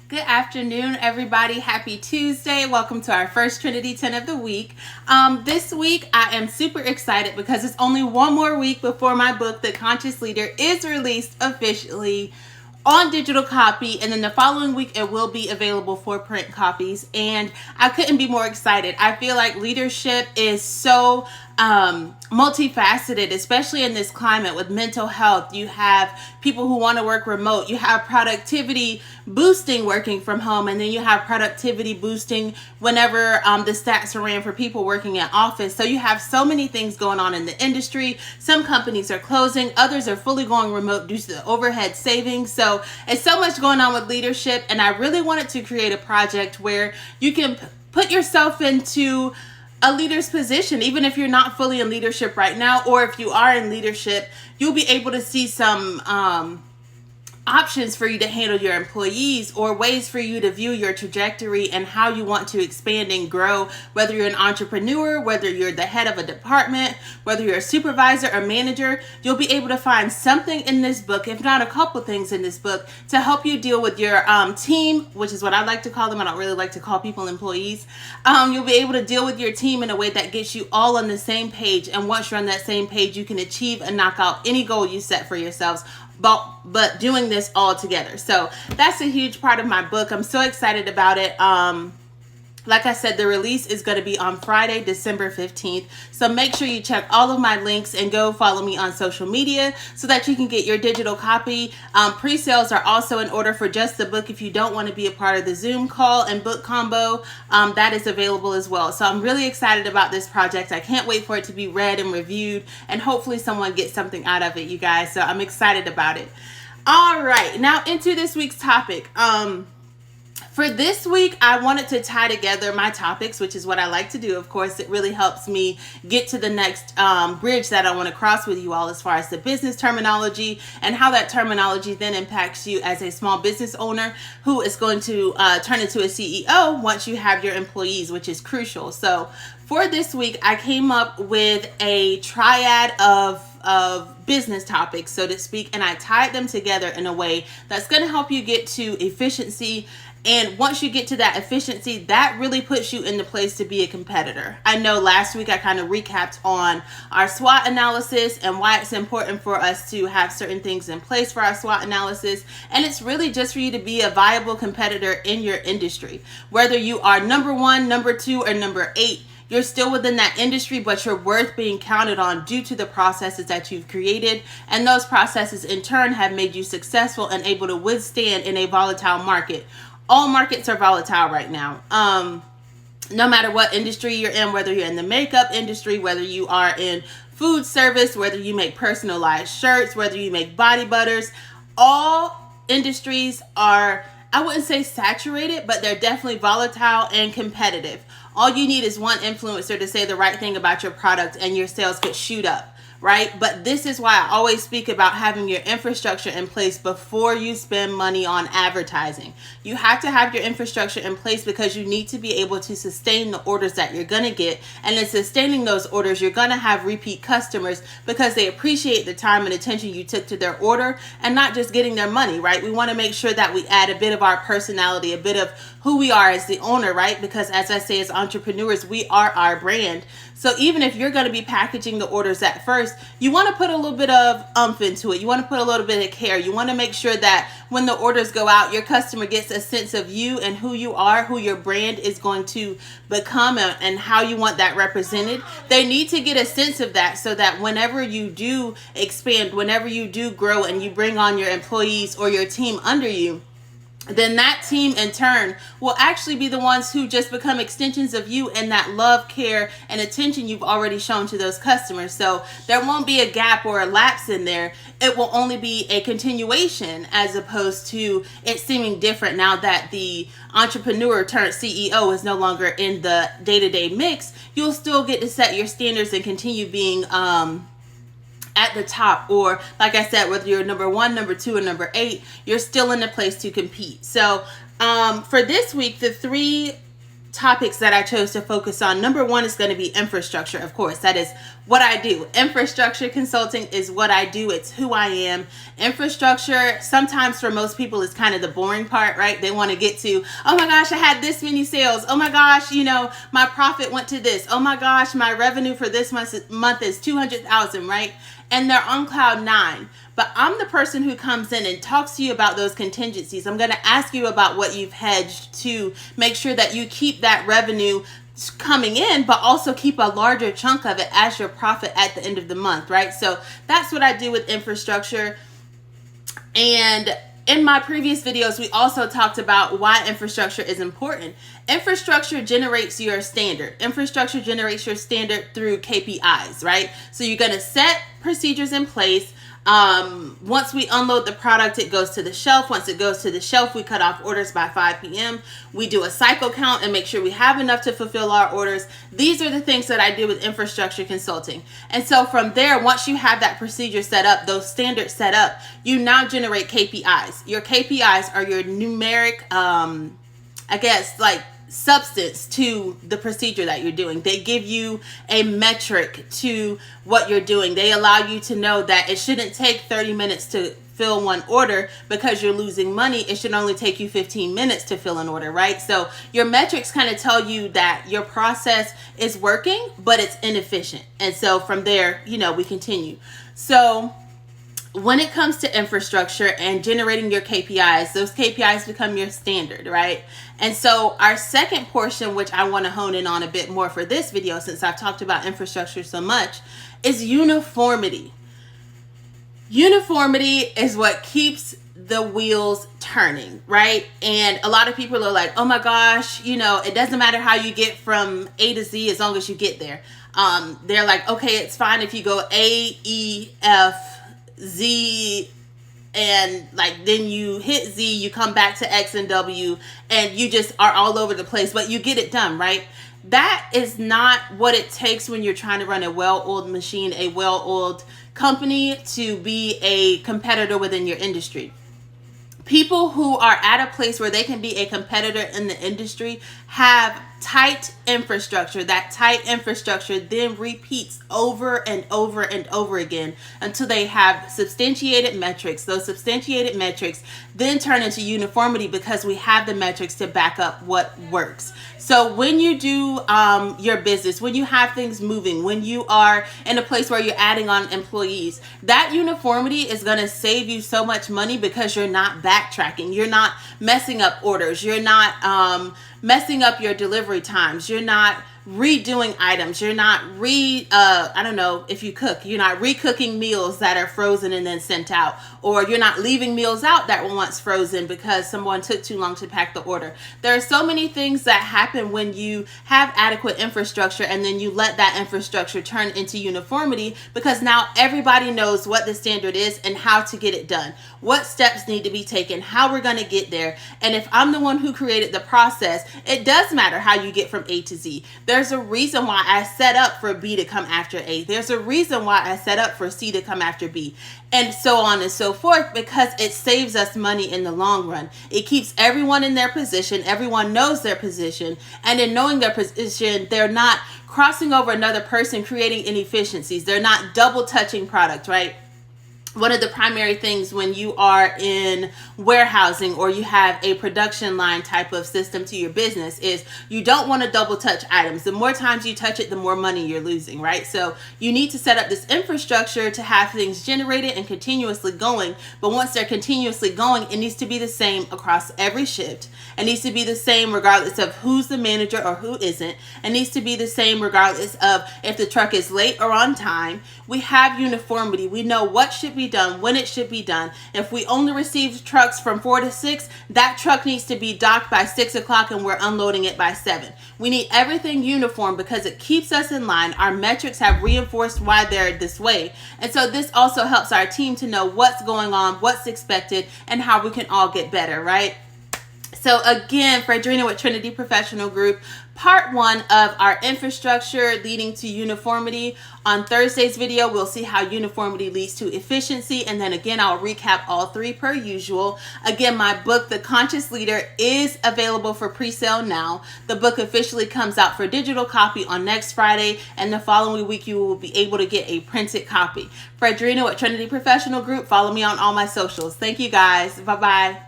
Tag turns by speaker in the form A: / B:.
A: Good afternoon, everybody. Happy Tuesday. Welcome to our first Trinity 10 of the week. This week, I am super excited because it's only one more week before my book, The Conscious Leader, is released officially on digital copy, and then the following week it will be available for print copies, and I couldn't be more excited. I feel like leadership is so multifaceted, especially in this climate with mental health. You have people who want to work remote, you have productivity boosting working from home, and then you have productivity boosting whenever the stats are ran for people working in office. So you have so many things going on in the industry. Some companies are closing, others are fully going remote due to the overhead savings. So it's so much going on with leadership, and I really wanted to create a project where you can put yourself into a leader's position, even if you're not fully in leadership right now, or if you are in leadership, you'll be able to see some options for you to handle your employees, or ways for you to view your trajectory and how you want to expand and grow, whether you're an entrepreneur, whether you're the head of a department, whether you're a supervisor or manager. You'll be able to find something in this book, if not a couple things in this book, to help you deal with your team, which is what I like to call them. I don't really like to call people employees. You'll be able to deal with your team in a way that gets you all on the same page, and once you're on that same page, you can achieve and knock out any goal you set for yourselves, but doing this all together. So that's a huge part of my book. I'm so excited about it. Like I said, the release is going to be on Friday, December 15th. So make sure you check all of my links and go follow me on social media so that you can get your digital copy. Pre-sales are also in order for just the book. If you don't want to be a part of the Zoom call and book combo, that is available as well. So I'm really excited about this project. I can't wait for it to be read and reviewed, and hopefully someone gets something out of it, you guys. So I'm excited about it. All right, now into this week's topic. For this week, I wanted to tie together my topics, which is what I like to do. Of course, it really helps me get to the next bridge that I want to cross with you all, as far as the business terminology and how that terminology then impacts you as a small business owner who is going to turn into a CEO once you have your employees, which is crucial. So for this week, I came up with a triad of business topics, so to speak, and I tied them together in a way that's going to help you get to efficiency. And once you get to that efficiency, that really puts you in the place to be a competitor. I know last week I kind of recapped on our SWOT analysis and why it's important for us to have certain things in place for our SWOT analysis. And it's really just for you to be a viable competitor in your industry. Whether you are number 1, number 2, or number 8, you're still within that industry, but you're worth being counted on due to the processes that you've created. And those processes in turn have made you successful and able to withstand in a volatile market. All markets are volatile right now. No matter what industry you're in, whether you're in the makeup industry, whether you are in food service, whether you make personalized shirts, whether you make body butters, all industries are, I wouldn't say saturated, but they're definitely volatile and competitive. All you need is one influencer to say the right thing about your product and your sales could shoot up, right? But this is why I always speak about having your infrastructure in place before you spend money on advertising. You have to have your infrastructure in place because you need to be able to sustain the orders that you're going to get. And in sustaining those orders, you're going to have repeat customers because they appreciate the time and attention you took to their order, and not just getting their money, right? We want to make sure that we add a bit of our personality, a bit of who we are as the owner, right? Because as I say, as entrepreneurs, we are our brand. So even if you're going to be packaging the orders at first, you want to put a little bit of oomph into it. You want to put a little bit of care. You want to make sure that when the orders go out, your customer gets a sense of you and who you are, who your brand is going to become, and how you want that represented. They need to get a sense of that so that whenever you do expand, whenever you do grow and you bring on your employees or your team under you, then that team in turn will actually be the ones who just become extensions of you and that love, care, and attention you've already shown to those customers. So there won't be a gap or a lapse in there. It will only be a continuation, as opposed to it seeming different now that the entrepreneur turned CEO is no longer in the day-to-day mix. You'll still get to set your standards and continue being at the top, or like I said, whether you're number 1, number 2, or number 8, you're still in a place to compete. So for this week, the 3 topics that I chose to focus on. Number one is going to be infrastructure. Of course, that is what I do. Infrastructure consulting is what I do. It's who I am. Infrastructure, sometimes for most people, is kind of the boring part, right? They want to get to, oh my gosh, I had this many sales. Oh my gosh, my profit went to this. Oh my gosh, my revenue for this month is 200,000, right? And they're on cloud nine. But I'm the person who comes in and talks to you about those contingencies. I'm going to ask you about what you've hedged to make sure that you keep that revenue coming in, but also keep a larger chunk of it as your profit at the end of the month, right? So that's what I do with infrastructure. And in my previous videos, we also talked about why infrastructure is important. Infrastructure generates your standard. Infrastructure generates your standard through KPIs, right? So you're going to set procedures in place. Once we unload the product, it goes to the shelf. Once it goes to the shelf, we cut off orders by 5 p.m. We do a cycle count and make sure we have enough to fulfill our orders. These are the things that I do with infrastructure consulting. And so from there, once you have that procedure set up, those standards set up, you now generate KPIs. Your KPIs are your numeric, substance to the procedure that you're doing. They give you a metric to what you're doing. They allow you to know that it shouldn't take 30 minutes to fill one order because you're losing money. It should only take you 15 minutes to fill an order, right? So your metrics kind of tell you that your process is working, but it's inefficient. And so from there, we continue. So when it comes to infrastructure and generating your KPIs, those KPIs become your standard, right? And so our second portion, which I want to hone in on a bit more for this video, since I've talked about infrastructure so much, is uniformity. Uniformity is what keeps the wheels turning, right? And a lot of people are like, oh my gosh, it doesn't matter how you get from A to Z as long as you get there. They're like, okay, it's fine if you go A, E, F, Z, and then you hit Z, you come back to X and W, and you just are all over the place, but you get it done, right? That is not what it takes when you're trying to run a well-oiled machine, a well-oiled company, to be a competitor within your industry. People who are at a place where they can be a competitor in the industry have tight infrastructure. That tight infrastructure then repeats over and over and over again until they have substantiated metrics. Those substantiated metrics then turn into uniformity because we have the metrics to back up what works. So when you do your business, when you have things moving, when you are in a place where you're adding on employees, that uniformity is going to save you so much money because you're not backtracking. You're not messing up orders. You're not messing up your delivery times. You're not redoing items. You're not I don't know if you cook, you're not recooking meals that are frozen and then sent out, or you're not leaving meals out that were once frozen because someone took too long to pack the order. There are so many things that happen when you have adequate infrastructure and then you let that infrastructure turn into uniformity, because now everybody knows what the standard is and how to get it done, what steps need to be taken, how we're going to get there. And if I'm the one who created the process, it does matter how you get from A to Z. There's a reason why I set up for B to come after A. There's a reason why I set up for C to come after B, and so on and so forth, because it saves us money in the long run. It keeps everyone in their position. Everyone knows their position, and in knowing their position, they're not crossing over another person, creating inefficiencies. They're not double touching product, right? One of the primary things when you are in warehousing or you have a production line type of system to your business is you don't want to double touch items. The more times you touch it, the more money you're losing, right? So you need to set up this infrastructure to have things generated and continuously going. But once they're continuously going, it needs to be the same across every shift. It needs to be the same regardless of who's the manager or who isn't. It needs to be the same regardless of if the truck is late or on time. We have uniformity. We know what should be done, when it should be done. If we only receive trucks from 4 to 6, that truck needs to be docked by 6 o'clock and we're unloading it by 7. We need everything uniform because it keeps us in line. Our metrics have reinforced why they're this way. And so this also helps our team to know what's going on, what's expected, and how we can all get better, right? So again, Fredrina with Trinity Professional Group, part 1 of our infrastructure leading to uniformity. On Thursday's video, we'll see how uniformity leads to efficiency. And then again, I'll recap all 3 per usual. Again, my book, The Conscious Leader, is available for pre-sale now. The book officially comes out for digital copy on next Friday. And the following week, you will be able to get a printed copy. Fredrina with Trinity Professional Group. Follow me on all my socials. Thank you guys. Bye-bye.